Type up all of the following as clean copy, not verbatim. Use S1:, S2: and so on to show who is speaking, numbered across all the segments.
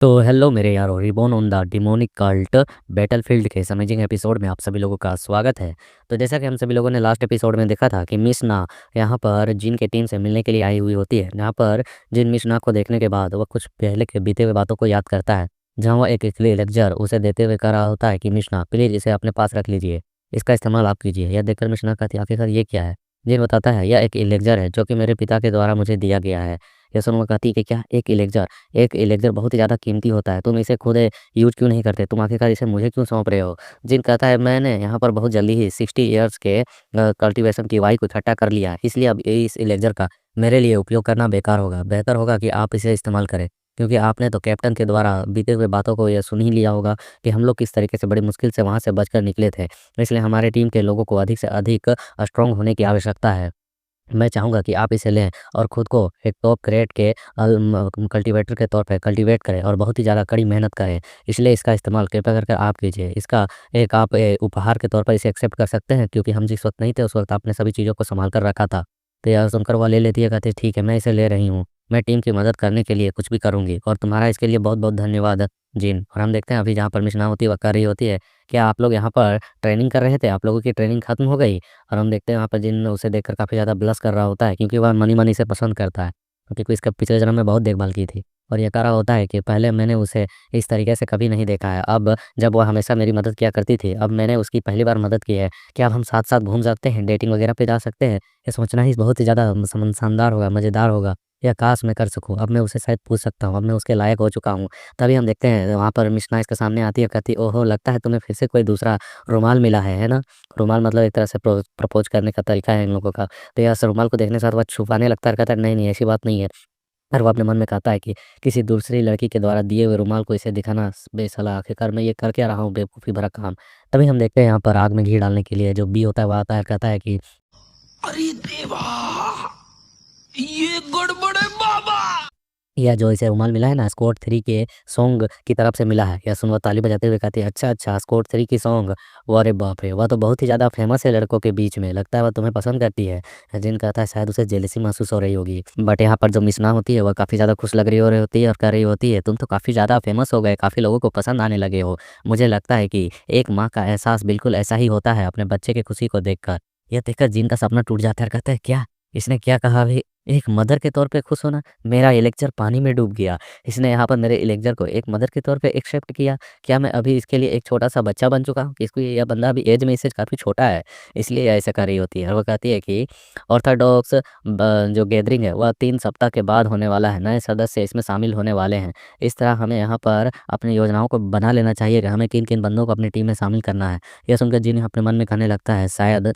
S1: तो हेलो मेरे यारो, reborn on the demonic cult battlefield के इस अमेजिंग एपिसोड में आप सभी लोगों का स्वागत है। तो जैसा कि हम सभी लोगों ने लास्ट एपिसोड में देखा था कि मिशना यहाँ पर जिन के टीम से मिलने के लिए आई हुई होती है, जहाँ पर जिन मिशना को देखने के बाद वह कुछ पहले के बीते हुए बातों को याद करता है, जहाँ वह एक लेक्चर उसे देते हुए कह रहा होता है कि मिशना प्लीज़ इसे अपने पास रख लीजिए, इसका इस्तेमाल आप कीजिए। यह देखकर मिशना कहती है आखिरकार ये क्या है। जिन बताता है यह एक इलेक्जर है जो कि मेरे पिता के द्वारा मुझे दिया गया है। यह सुनकर कहती है कि क्या एक इलेक्टर बहुत ही ज़्यादा कीमती होता है, तुम इसे खुद यूज़ क्यों नहीं करते? तुम आखिरकार इसे मुझे क्यों सौंप रहे हो? जिन कहता है मैंने यहाँ पर बहुत जल्दी ही 60 ईयर्स के कल्टीवेशन की वाई को इकट्ठा कर लिया है, इसलिए अब इस इलेक्टर का मेरे लिए उपयोग करना बेकार होगा। बेहतर होगा कि आप इसे इस्तेमाल करें, क्योंकि आपने तो कैप्टन के द्वारा बीते हुए बातों को ये सुन ही लिया होगा कि हम लोग किस तरीके से बड़ी मुश्किल से वहाँ से बचकर निकले थे। इसलिए हमारे टीम के लोगों को अधिक से अधिक स्ट्रॉन्ग होने की आवश्यकता है। मैं चाहूँगा कि आप इसे लें और खुद को एक टॉप ग्रेड के कल्टीवेटर के तौर पे कल्टीवेट करें और बहुत ही ज़्यादा कड़ी मेहनत करें। इसलिए इसका इस्तेमाल कृपया करके आप कीजिए। इसका एक आप उपहार के तौर पर इसे एक्सेप्ट कर सकते हैं, क्योंकि हम जिस वक़्त नहीं थे उस वक़्त आपने सभी चीज़ों को सँभाल कर रखा था। तो यह सुनकर वह ले लेती है, कहती है ठीक है मैं इसे ले रही हूँ। मैं टीम की मदद करने के लिए कुछ भी करूँगी और तुम्हारा इसके लिए बहुत-बहुत धन्यवाद जिन। और हम देखते हैं अभी जहाँ पर मिशना होती है वह कर रही होती है, क्या आप लोग यहाँ पर ट्रेनिंग कर रहे थे? आप लोगों की ट्रेनिंग खत्म हो गई? और हम देखते हैं वहाँ पर जिन उसे देखकर काफ़ी ज़्यादा ब्लश कर रहा होता है, क्योंकि वह मनी-मनी से पसंद करता है, क्योंकि इसका पिछले जन्म में बहुत देखभाल की थी। और ये कह रहा होता है कि पहले मैंने उसे इस तरीके से कभी नहीं देखा है। अब जब वह हमेशा मेरी मदद किया करती थी, अब मैंने उसकी पहली बार मदद की है। क्या अब हम साथ-साथ घूम सकते हैं? डेटिंग वगैरह पे जा सकते हैं? ये सोचना ही बहुत ही ज़्यादा शानदार होगा, मज़ेदार होगा। या काश मैं कर सकूँ। अब मैं उसे शायद पूछ सकता हूँ, अब मैं उसके लायक हो चुका हूँ। तभी हम देखते हैं वहाँ पर मिशना इसके सामने आती है, कहती है, "ओहो! लगता है तुम्हें फिर से कोई दूसरा रुमाल मिला है ना?" रुमाल मतलब एक तरह से प्रपोज़ करने का तरीका है इन लोगों का। तो यह रुमाल को देखने के साथ वह छुपाने लगता है और कहता है, "नहीं, ऐसी बात नहीं है।" और वो अपने मन में कहता है कि किसी दूसरी लड़की के द्वारा दिए हुए रुमाल को इसे दिखाना बेसला, आखिरकार मैं ये कर क्या रहा हूँ बेवकूफ़ी भरा काम। तभी हम देखते हैं यहाँ पर आग में घी डालने के लिए जो बी होता है वो आता है और कहता है कि
S2: अरे देवा! ये गड़बड़ है बाबा!
S1: यह जो इसे रुमाल मिला है ना स्क्वाड 3 के सॉन्ग की तरफ से मिला है। यह सुन वो ताली बजाते हुए कहती है, "अच्छा, अच्छा स्क्वाड 3 की सॉन्ग। वाह रे बाप रे! वह तो बहुत ही ज़्यादा फ़ेमस है लड़कों के बीच में। लगता है वह तुम्हें पसंद करती है।" जिन कहता है शायद उसे जेलसी महसूस हो रही होगी। बट यहाँ पर जो मिशना होती है वह काफ़ी ज़्यादा खुश लग रही हो रही होती है और कह रही होती है, "तुम तो काफ़ी ज़्यादा फ़ेमस हो गए, काफ़ी लोगों को पसंद आने लगे हो। मुझे लगता है कि एक माँ का एहसास बिल्कुल ऐसा ही होता है अपने बच्चे की खुशी को देखकर।" यह देखकर जिन का सपना टूट जाता है और कहता है, "क्या? इसने क्या कहा अभी? एक मदर के तौर पे खुश होना? मेरा ये लेक्चर पानी में डूब गया। इसने यहाँ पर मेरे इलेक्टर को एक मदर के तौर पे एक्सेप्ट किया। क्या मैं अभी इसके लिए एक छोटा-सा बच्चा बन चुका हूँ? कि इसको यह बंदा अभी ऐज में इससे काफ़ी छोटा है, इसलिए ये ऐसा कर रही होती है। और वो कहती है कि ऑर्थोडॉक्स जो गैदरिंग है, वह 3 सप्ताह के बाद होने वाला है। नए सदस्य इसमें शामिल होने वाले हैं। इस तरह हमें यहाँ पर अपनी योजनाओं को बना लेना चाहिए कि हमें किन-किन बंदों को अपनी टीम में शामिल करना है। यह सुनकर जिन अपने मन में कहने लगता है शायद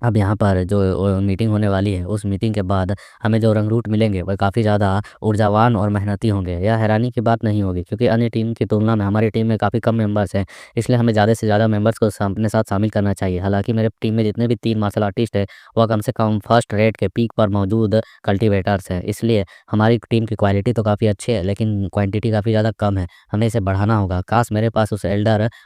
S1: अब यहाँ पर जो मीटिंग होने वाली है, उस मीटिंग के बाद हमें जो रंगरूट मिलेंगे, वह काफ़ी ज़्यादा ऊर्जावान और मेहनती होंगे। यह हैरानी की बात नहीं होगी, क्योंकि अन्य टीम की तुलना में हमारी टीम में काफ़ी कम मेंबर्स हैं। इसलिए हमें ज़्यादा से ज़्यादा मेंबर्स को अपने साथ शामिल करना चाहिए। हालाँकि मेरे टीम में जितने भी 3 मार्शल आर्टिस्ट हैं, वह कम से कम फर्स्ट रेट के पीक पर मौजूद कल्टीवेटर्स हैं। इसलिए हमारी टीम की क्वालिटी तो काफ़ी अच्छी है, लेकिन क्वांटिटी काफ़ी ज़्यादा कम है। हमें इसे बढ़ाना होगा। काश मेरे पास उस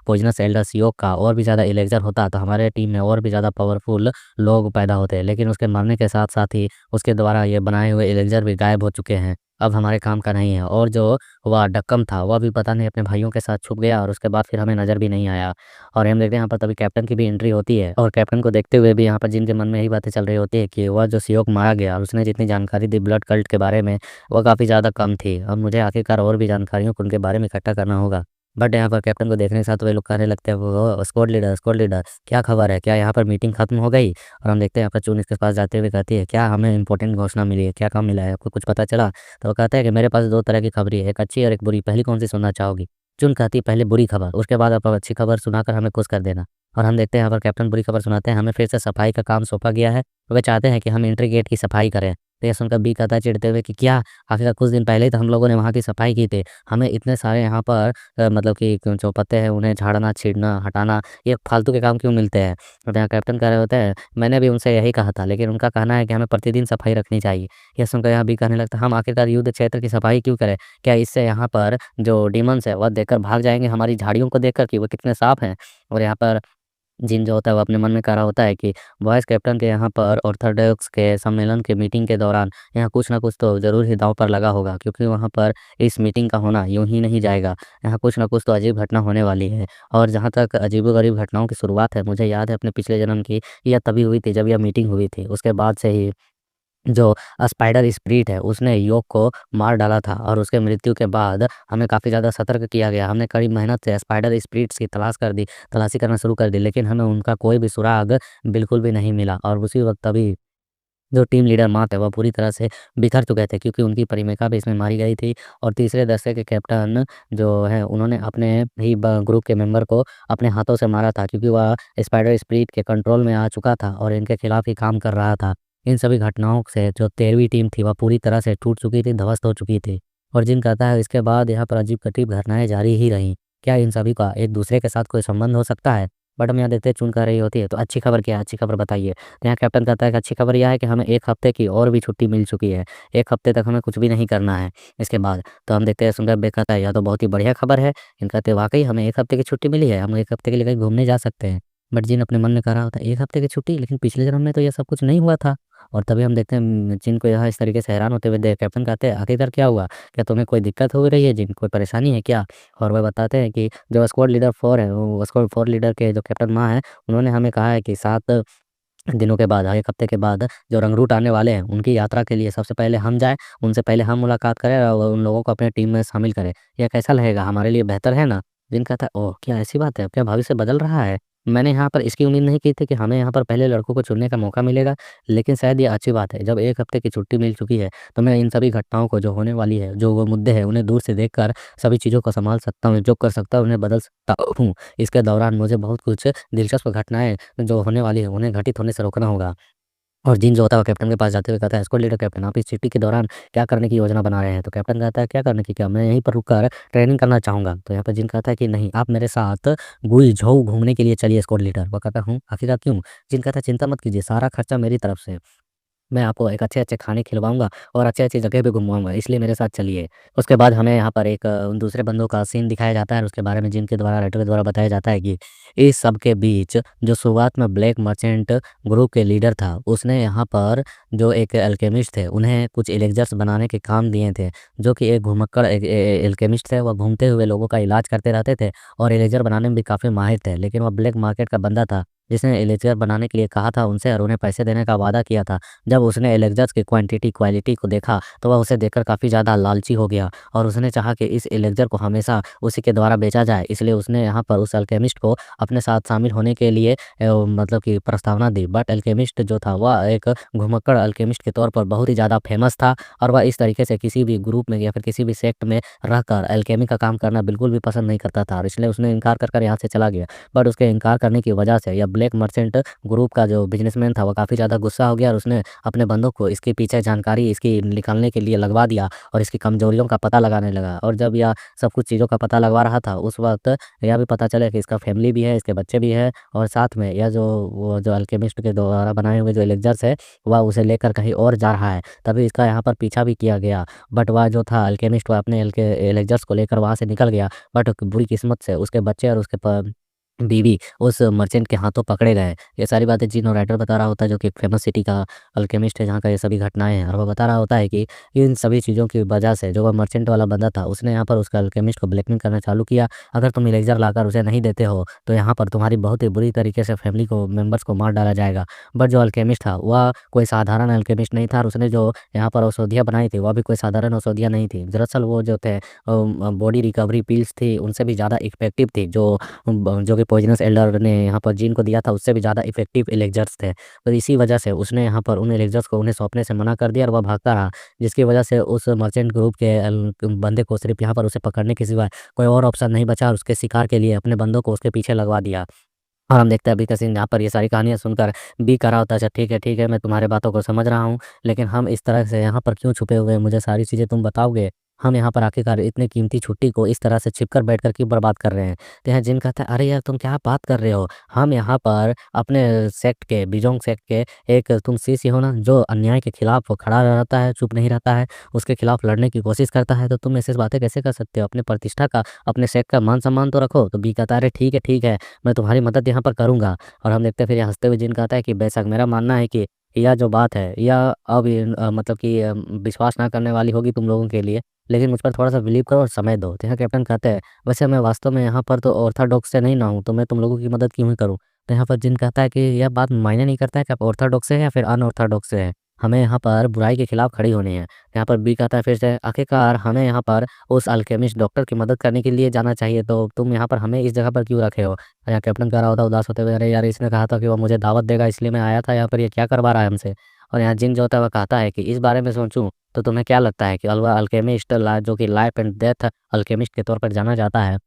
S1: पॉइज़नस एल्डर सियोक का और भी ज़्यादा इलेक्टर होता, तो हमारे टीम में और भी ज़्यादा पावरफुल लोग पैदा होते हैं, लेकिन उसके मरने के साथ-साथ ही उसके द्वारा ये बनाए हुए इरेज़र भी गायब हो चुके हैं। अब हमारे काम का नहीं है। और जो वह डक्कम था, वह भी पता नहीं अपने भाइयों के साथ छुप गया और उसके बाद फिर हमें नज़र भी नहीं आया। और हम देखते हैं यहाँ पर तभी कैप्टन की भी एंट्री होती है और कैप्टन को देखते हुए भी यहाँ पर जिनके मन में यही बातें चल रही होती है कि वह जो सियोक मारा गया और उसने जितनी जानकारी दी ब्लड कल्ट के बारे में, वह काफ़ी ज़्यादा कम थी। अब मुझे आखिरकार और भी जानकारियों को उनके बारे में इकट्ठा करना होगा। बट यहाँ पर कैप्टन को देखने के साथ वे लोग कहने लगते हैं, वो स्क्वाड लीडर क्या खबर है? क्या यहाँ पर मीटिंग खत्म हो गई? और हम देखते हैं यहाँ पर चून इसके पास जाते हुए कहती है, क्या हमें इंपॉर्टेंट घोषणा मिली है? क्या काम मिला है? आपको कुछ पता चला? तो वो कहता है कि मेरे पास 2 तरह की खबरें हैं, एक अच्छी और एक बुरी। पहली कौन-सी सुनना चाहोगी? चुन कहती है पहले बुरी खबर, उसके बाद आप अच्छी खबर सुनाकर हमें खुश कर देना। और हम देखते हैं यहाँ पर कैप्टन बुरी खबर सुनाते हैं, हमें फिर से सफाई का काम सौंपा गया है। वे चाहते हैं कि हम एंट्री गेट की सफाई करें। तो यह सुनकर बी कहता है चिढ़ते हुए कि क्या? आखिर कुछ दिन पहले ही तो हम लोगों ने वहाँ की सफाई की थी। हमें इतने सारे यहाँ पर मतलब कि जो पत्ते हैं उन्हें झाड़ना, छीड़ना, हटाना, ये फालतू के काम क्यों मिलते हैं? और यहाँ कैप्टन कह रहे होते हैं, मैंने भी उनसे यही कहा था, लेकिन उनका कहना है कि हमें प्रतिदिन सफाई रखनी चाहिए। ये सुनकर यहाँ बी कहने लगता है, हम आखिरकार युद्ध क्षेत्र की सफाई क्यों करें? क्या इससे यहाँ पर जो डीमन्स है वह देखकर भाग जाएँगे हमारी झाड़ियों को देखकर कि वो कितने साफ हैं? और यहाँ पर जिन जो होता है वो अपने मन में कह रहा होता है कि वाइस कैप्टन के यहाँ पर ऑर्थोडॉक्स के सम्मेलन के मीटिंग के दौरान यहाँ कुछ ना कुछ तो ज़रूर ही दांव पर लगा होगा, क्योंकि वहाँ पर इस मीटिंग का होना यूं ही नहीं जाएगा। यहाँ कुछ ना कुछ तो अजीब घटना होने वाली है। और जहाँ तक अजीबोगरीब घटनाओं की शुरुआत है, मुझे याद है अपने पिछले जन्म की, यह तभी हुई थी जब यह मीटिंग हुई थी। उसके बाद से ही जो स्पाइडर स्पिरिट है उसने योग को मार डाला था, और उसके मृत्यु के बाद हमें काफ़ी ज़्यादा सतर्क किया गया। हमने कड़ी मेहनत से स्पाइडर स्पिरिट्स की तलाशी करना शुरू कर दी, लेकिन हमें उनका कोई भी सुराग बिल्कुल भी नहीं मिला। और उसी वक़्त तभी जो टीम लीडर माँ थे वह पूरी तरह से बिखर चुके थे, क्योंकि उनकी प्रेमिका भी इसमें मारी गई थी। और तीसरे दस्ते के कैप्टन जो हैं उन्होंने अपने ही ग्रुप के मेंबर को अपने हाथों से मारा था, क्योंकि वह स्पाइडर स्पिरिट के कंट्रोल में आ चुका था और इनके खिलाफ ही काम कर रहा था। इन सभी घटनाओं से जो 13वीं टीम थी वह पूरी तरह से टूट चुकी थी, ध्वस्त हो चुकी थी। और जिन कहता है इसके बाद यहाँ पर अजीब-कटीब घटनाएँ जारी ही रहीं। क्या इन सभी का एक दूसरे के साथ कोई संबंध हो सकता है? बट हम यहाँ देखते हैं चुन कर रही होती है, तो अच्छी खबर क्या है? अच्छी खबर बताइए। तो यहाँ कैप्टन कहता है कि अच्छी खबर यह है कि हमें 1 हफ्ते की और भी छुट्टी मिल चुकी है। 1 हफ्ते तक हमें कुछ भी नहीं करना है इसके बाद। तो हम देखते हैं सुनकर बे कहता है यह तो बहुत ही बढ़िया खबर है। इन कहते हैं वाक़ई हमें 1 हफ्ते की छुट्टी मिली है, हम 1 हफ्ते के लिए कहीं घूमने जा सकते हैं। बट जिन अपने मन में कह रहा होता है 1 हफ्ते की छुट्टी, लेकिन पिछले जन्म में तो ये सब कुछ नहीं हुआ था। और तभी हम देखते हैं जिन को यहाँ इस तरीके से हैरान होते हुए देख कैप्टन कहते हैं आखिरकार क्या हुआ? क्या तुम्हें कोई दिक्कत हो रही है जिन? कोई परेशानी है क्या? और वह बताते हैं कि जो स्क्वाड लीडर 4 है, वो स्क्वाड 4 लीडर के जो कैप्टन माँ हैं, उन्होंने हमें कहा है कि 7 दिनों के बाद, 1 हफ्ते के बाद जो रंगरूट आने वाले हैं, उनकी यात्रा के लिए सबसे पहले हम जाएँ, उनसे पहले हम मुलाकात करें और उन लोगों को अपने टीम में शामिल करें। यह कैसा रहेगा? हमारे लिए बेहतर है ना? जिन कहता है, ओह! क्या ऐसी बात है? क्या भविष्य बदल रहा है? मैंने यहाँ पर इसकी उम्मीद नहीं की थी कि हमें यहाँ पर पहले लड़कों को चुनने का मौका मिलेगा, लेकिन शायद ये अच्छी बात है। जब 1 हफ्ते की छुट्टी मिल चुकी है, तो मैं इन सभी घटनाओं को जो होने वाली है, जो वो मुद्दे हैं, उन्हें दूर से देखकर सभी चीज़ों को सँभाल सकता हूँ, जो कर सकता हूँ, उन्हें बदल सकता हूँ। इसके दौरान मुझे बहुत कुछ दिलचस्प घटनाएँ जो होने वाली है, उन्हें घटित होने से रोकना होगा। और जिन जो होता है वो कैप्टन के पास जाते हुए कहता है, "स्क्वाड लीडर कैप्टन, आप इस छुट्टी के दौरान क्या करने की योजना बना रहे हैं?" तो कैप्टन कहता है, "क्या करने की क्या? मैं यहीं पर रुककर ट्रेनिंग करना चाहूँगा।" तो यहाँ पे जिन कहता है कि, "नहीं, आप मेरे साथ गुइझोउ घूमने के लिए चलिए स्क्वाड लीडर।" वो कहता है, "हूँ, आखिरकार क्यों?" जिन कहता है, "चिंता मत कीजिए, सारा खर्चा मेरी तरफ से। मैं आपको एक अच्छे-अच्छे खाने खिलवाऊँगा और अच्छी-अच्छी जगह पे घुमवाऊँगा, इसलिए मेरे साथ चलिए।" उसके बाद हमें यहाँ पर एक उन दूसरे बंदों का सीन दिखाया जाता है और उसके बारे में जिनके द्वारा राइटर के द्वारा बताया जाता है कि इस सब के बीच जो शुरुआत में ब्लैक मर्चेंट ग्रुप के लीडर था, उसने यहाँ पर जो एक अल्केमिस्ट थे, उन्हें कुछ एलिक्सर्स बनाने के काम दिए थे, जो कि एक घुमक्कड़ अल्केमिस्ट थे। वह घूमते हुए लोगों का इलाज करते रहते थे और एलिक्सर बनाने में भी काफ़ी माहिर थे, लेकिन वह ब्लैक मार्केट का बंदा था, जिसने एलिक्सर बनाने के लिए कहा था उनसे और उन्हें पैसे देने का वादा किया था। जब उसने एलेक्सस की क्वांटिटी क्वालिटी को देखा, तो वह उसे देखकर काफ़ी ज़्यादा लालची हो गया और उसने चाहा कि इस एलेक्सर को हमेशा उसी के द्वारा बेचा जाए। इसलिए उसने यहाँ पर उस अल्केमिस्ट को अपने साथ शामिल होने के लिए मतलब कि प्रस्तावना दी। बट अल्केमिस्ट जो था वह एक घुमक्कड़ अल्केमिस्ट के तौर पर बहुत ही ज़्यादा फ़ेमस था और वह इस तरीके से किसी भी ग्रुप में या फिर किसी भी सेक्ट में रहकर अल्केमी का काम करना बिल्कुल भी पसंद नहीं करता था और इसलिए उसने इनकार कर यहाँ से चला गया। बट उसके इनकार करने की वजह से या ब्लैक मर्चेंट ग्रुप का जो बिज़नेसमैन था, वो काफ़ी ज़्यादा गुस्सा हो गया और उसने अपने बंदों को इसके पीछे जानकारी इसकी निकालने के लिए लगवा दिया और इसकी कमज़ोरियों का पता लगाने लगा। और जब यह सब कुछ चीज़ों का पता लगवा रहा था, उस वक़्त यह भी पता चला कि इसका फैमिली भी है, इसके बच्चे भी हैं और साथ में यह जो वो जो अल्केमिस्ट के द्वारा बनाए हुए जो एलिक्सर्स है, वह उसे लेकर कहीं और जा रहा है। तभी इसका यहाँ पर पीछा भी किया गया। बट वह जो था अल्केमिस्ट, वह अपने एलिक्सर्स को लेकर वहाँ से निकल गया। बट बुरी किस्मत से उसके बच्चे और उसके बीवी उस मर्चेंट के हाथों पकड़े गए। ये सारी बातें जिन और राइटर बता रहा होता है, जो कि एक फेमस सिटी का अल्केमिस्ट है, जहाँ का ये सभी घटनाएँ हैं और वो बता रहा होता है कि इन सभी चीज़ों की वजह से जो वो मर्चेंट वाला बंदा था, उसने यहाँ पर उसका अल्केमिस्ट को ब्लैकमेल करना चालू किया। अगर तुम इरेज़र लाकर उसे नहीं देते हो, तो यहाँ पर तुम्हारी बहुत ही बुरी तरीके से फैमिली को मेंबर्स को मार डाला जाएगा। बट जो अल्केमिस्ट था, वह कोई साधारण अल्केमिस्ट नहीं था और उसने जो यहाँ पर औषधियाँ बनाई थी, वह भी कोई साधारण औषधियाँ नहीं थी। दरअसल वो जो थे बॉडी रिकवरी पिल्स थी, उनसे भी ज़्यादा इफ़ेक्टिव थी, जो कि पॉइज़नस एल्डर ने यहाँ पर जिन को दिया था, उससे भी ज़्यादा इफ़ेक्टिव एलिक्सर्स थे। तो इसी वजह से उसने यहाँ पर उन एलिक्सर्स को उन्हें सौंपने से मना कर दिया और वह भागता रहा, जिसकी वजह से उस मर्चेंट ग्रुप के बंदे को सिर्फ़ यहाँ पर उसे पकड़ने के सिवा कोई और ऑप्शन नहीं बचा और उसके शिकार के लिए अपने बंदों को उसके पीछे लगवा दिया। और हम देखते हैं अभी का सीन, यहाँ पर ये सारी कहानियाँ सुनकर बी कह रहा होता है, अच्छा ठीक है, मैं तुम्हारे बातों को समझ रहा हूँ, लेकिन हम इस तरह से यहाँ पर क्यों छुपे हुए हैं, मुझे सारी चीज़ें तुम बताओगे? हम यहाँ पर आखिरकार इतने कीमती छुट्टी को इस तरह से छिपकर बैठकर क्यों बर्बाद कर रहे हैं? तो यहाँ जिन कहता है, "अरे यार तुम क्या बात कर रहे हो? हम यहाँ पर अपने सेक्ट के, बिजोंग सेक्ट के एक तुम शिष्य हो ना, जो अन्याय के खिलाफ खड़ा रहता है, चुप नहीं रहता है, उसके खिलाफ लड़ने की कोशिश करता है, तो तुम ऐसी बातें कैसे कर सकते हो? अपने प्रतिष्ठा का, अपने सेक्ट का मान-सम्मान तो रखो।" तो बी कहता है, "अरे ठीक है, मैं तुम्हारी मदद यहाँ पर करूँगा।" और हम देखते हैं फिर यहाँ हँसते हुए जिन कहता है कि बेशक मेरा मानना है कि यह जो बात है, यह अब मतलब कि विश्वास ना करने वाली होगी तुम लोगों के लिए, लेकिन मुझ पर थोड़ा-सा बिलीव करो और समय दो। तो यहाँ कैप्टन कहते हैं, "वैसे मैं वास्तव में यहाँ पर तो ऑर्थोडॉक्स से नहीं ना हूँ, तो मैं तुम लोगों की मदद क्यों ही करूँ?" तो यहाँ पर जिन कहता है कि यह बात मायने नहीं करता है कि आप ऑर्थोडॉक्स से हैं या फिर अनऑर्थोडॉक्स से हैं। हमें यहाँ पर बुराई के खिलाफ खड़ी होनी है। यहाँ पर बी कहता है फिर से, "आखिरकार हमें यहाँ पर उस अल्केमिस्ट डॉक्टर की मदद करने के लिए जाना चाहिए, तो तुम यहाँ पर हमें इस जगह पर क्यों रखे हो?" और यहाँ कैप्टन कह रहा होता है उदास होते हुए, "अरे यार इसने कहा था कि वो मुझे दावत देगा, इसलिए मैं आया था यहाँ पर, ये क्या करवा रहा है हमसे?" और यहाँ जिन जो होता है वो कहता है कि इस बारे में सोचूँ तो तुम्हें क्या लगता है कि अल्वा अल्केमिस्ट ला जो कि लाइफ एंड डेथ अल्केमिस्ट के तौर पर जाना जाता है,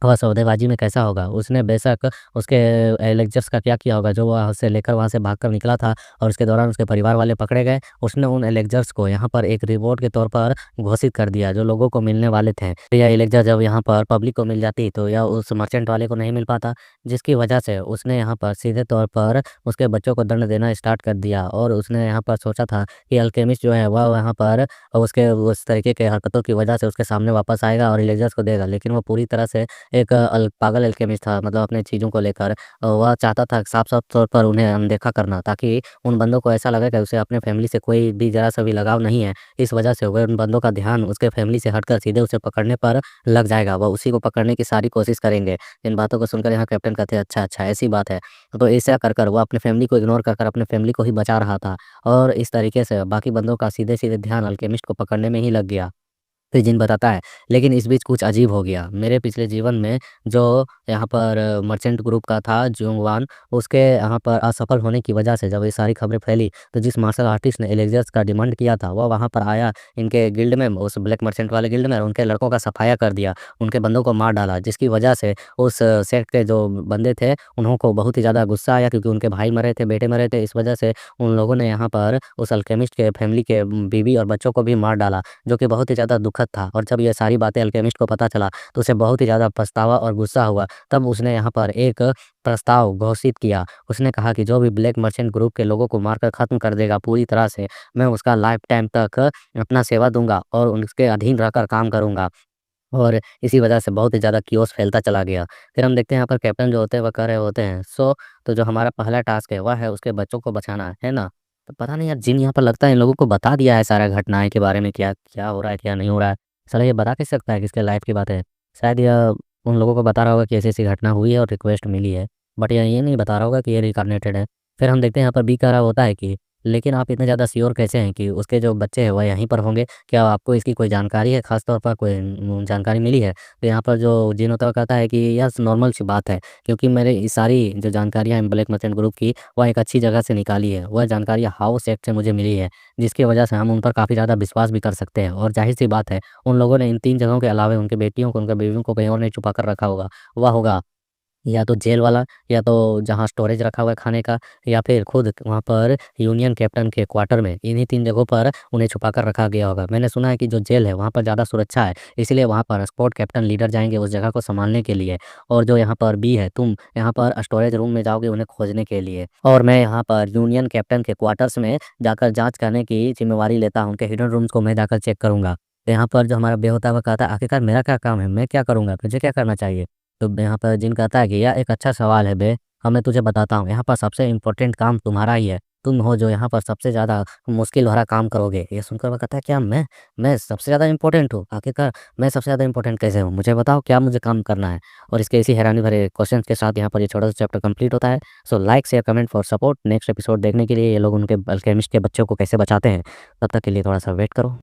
S1: वह सौदेबाजी में कैसा होगा? उसने बेशक उसके एलेक्सर्स का क्या किया होगा, जो वहाँ से लेकर वहाँ से भागकर निकला था और उसके दौरान उसके परिवार वाले पकड़े गए। उसने उन एलेक्सर्स को यहाँ पर एक रिवॉर्ड के तौर पर घोषित कर दिया, जो लोगों को मिलने वाले थे। तो यह एलेक्सर जब यहाँ पर पब्लिक को मिल जाती, तो यह उस मर्चेंट वाले को नहीं मिल पाता, जिसकी वजह से उसने यहाँ पर सीधे तौर पर उसके बच्चों को दंड देना स्टार्ट कर दिया और उसने यहाँ पर सोचा था कि अल्केमिस्ट जो है वह यहाँ पर उसके उस तरीके के हरकतों की वजह से उसके सामने वापस आएगा और एलेक्सर्स को देगा। लेकिन वो पूरी तरह से एक पागल अल्केमिस्ट था, मतलब अपने चीज़ों को लेकर वह चाहता था साफ-साफ तौर पर उन्हें अनदेखा करना, ताकि उन बंदों को ऐसा लगे कि उसे अपने फैमिली से कोई भी ज़रा-सा भी लगाव नहीं है। इस वजह से वह उन बंदों का ध्यान उसके फैमिली से हटकर सीधे उसे पकड़ने पर लग जाएगा। वह उसी को पकड़ने की सारी कोशिश करेंगे। इन बातों को सुनकर यहाँ कैप्टन कहते हैं, "अच्छा, ऐसी बात है।" तो ऐसा कर वो अपने फैमिली को इग्नोर कर अपने फैमिली को ही बचा रहा था और इस तरीके से बाकी बंदों का सीधे-सीधे ध्यान अल्केमिस्ट को पकड़ने में ही लग गया। फिर जिन बताता है, "लेकिन इस बीच कुछ अजीब हो गया। मेरे पिछले जीवन में जो यहाँ पर मर्चेंट ग्रुप का था जोंगवान, उसके यहाँ पर असफल होने की वजह से जब ये सारी खबरें फैली, तो जिस मार्शल आर्टिस्ट ने एलेक्सर्स का डिमांड किया था, वह वहाँ पर आया इनके गिल्ड में, उस ब्लैक मर्चेंट वाले गिल्ड में, और उनके लड़कों का सफाया कर दिया, उनके बंदों को मार डाला, जिसकी वजह से उस सेक्ट के जो बंदे थे, उन्हों को बहुत ही ज़्यादा गुस्सा आया क्योंकि उनके भाई मरे थे, बेटे मरे थे। इस वजह से उन लोगों ने यहाँ पर उस अल्केमिस्ट के फैमिली के बीवी और बच्चों को भी मार डाला। जो कि बहुत ही ज़्यादा दुखद था और जब ये सारी बातें अल्केमिस्ट को पता चला, तो उसे बहुत ही ज़्यादा पछतावा और गुस्सा हुआ। तब उसने यहाँ पर एक प्रस्ताव घोषित किया। उसने कहा कि जो भी ब्लैक मर्चेंट ग्रुप के लोगों को मारकर ख़त्म कर देगा पूरी तरह से, मैं उसका लाइफ़ टाइम तक अपना सेवा दूँगा और उसके अधीन रहकर काम करूँगा। और इसी वजह से बहुत ही ज़्यादा कियोस फैलता चला गया। फिर हम देखते हैं यहाँ पर कैप्टन जो होते हैं वह कह रहे होते हैं, तो जो हमारा पहला टास्क है वह है उसके बच्चों को बचाना, है ना? तो पता नहीं यार जिन यहाँ पर लगता है इन लोगों को बता दिया है सारा घटनाएँ के बारे में क्या क्या हो रहा है, क्या नहीं हो रहा है। साला ये बता कैसे सकता है कि इसके लाइफ़ की बात है? शायद यह उन लोगों को बता रहा होगा कि ऐसी-ऐसी घटना हुई है और रिक्वेस्ट मिली है। बट ये नहीं बता रहा होगा कि ये रिइन्कार्नेटेड है। फिर हम देखते हैं यहाँ पर बी कह रहा होता है कि लेकिन आप इतने ज़्यादा श्योर कैसे हैं कि उसके जो बच्चे हैं वह यहीं पर होंगे? क्या आपको इसकी कोई जानकारी है, ख़ास तौर पर कोई जानकारी मिली है? तो यहाँ पर जो जिन होता है वो कहता है कि यह नॉर्मल सी बात है, क्योंकि मैंने ये सारी जो जानकारियाँ हैं ब्लैक मर्चेंट ग्रुप की, वह एक अच्छी जगह से निकाली है। वह जानकारियाँ हाउस एक्ट से मुझे मिली है, जिसकी वजह से हम उन पर काफ़ी ज़्यादा विश्वास भी कर सकते हैं और ज़ाहिर-सी बात है, उन लोगों ने इन 3 जगहों के अलावा उनकी बेटियों को, उनकी बीवियों को कहीं और नहीं छुपा कर रखा होगा। वह होगा या तो जेल वाला, या तो जहाँ स्टोरेज रखा हुआ है खाने का, या फिर खुद वहाँ पर यूनियन कैप्टन के क्वार्टर में, इन्हीं 3 जगहों पर उन्हें छुपा कर रखा गया होगा। मैंने सुना है कि जो जेल है वहाँ पर ज़्यादा सुरक्षा है, इसलिए वहाँ पर स्क्वाड कैप्टन लीडर जाएँगे उस जगह को सँभालने के लिए, और जो यहाँ पर बी है, तुम यहाँ पर स्टोरेज रूम में जाओगे उन्हें खोजने के लिए, और मैं यहाँ पर यूनियन कैप्टन के क्वार्टर्स में जाकर जाँच करने की ज़िम्मेवारी लेता हूँ। उनके हिडन रूम्स को मैं जाकर चेक करूँगा। तो यहाँ पर जो हमारा बे होता है वो कहता है, आखिरकार मेरा क्या काम है? मैं क्या करूँगा? मुझे क्या करना चाहिए? तो यहाँ पर जिन कहता है कि यह एक अच्छा सवाल है बे, अब मैं तुझे बताता हूँ, यहाँ पर सबसे इम्पोर्टेंट काम तुम्हारा ही है। तुम हो जो यहाँ पर सबसे ज़्यादा मुश्किल भरा काम करोगे। ये सुनकर वह कहता है, क्या मैं सबसे ज़्यादा इम्पोर्टेंट हूँ? आखिरकार मैं सबसे ज़्यादा इम्पोर्टेंट कैसे हूँ? मुझे बताओ क्या मुझे काम करना है? और इसके इसी हैरानी भरे क्वेश्चन के साथ यहाँ पर ये छोटा सा चैप्टर कंप्लीट होता है। So like, share, comment for support. Next episode देखने के लिए ये लोग उनके अल्केमिस्ट के बच्चों को कैसे बचाते हैं, तब तक के लिए थोड़ा सा वेट करो।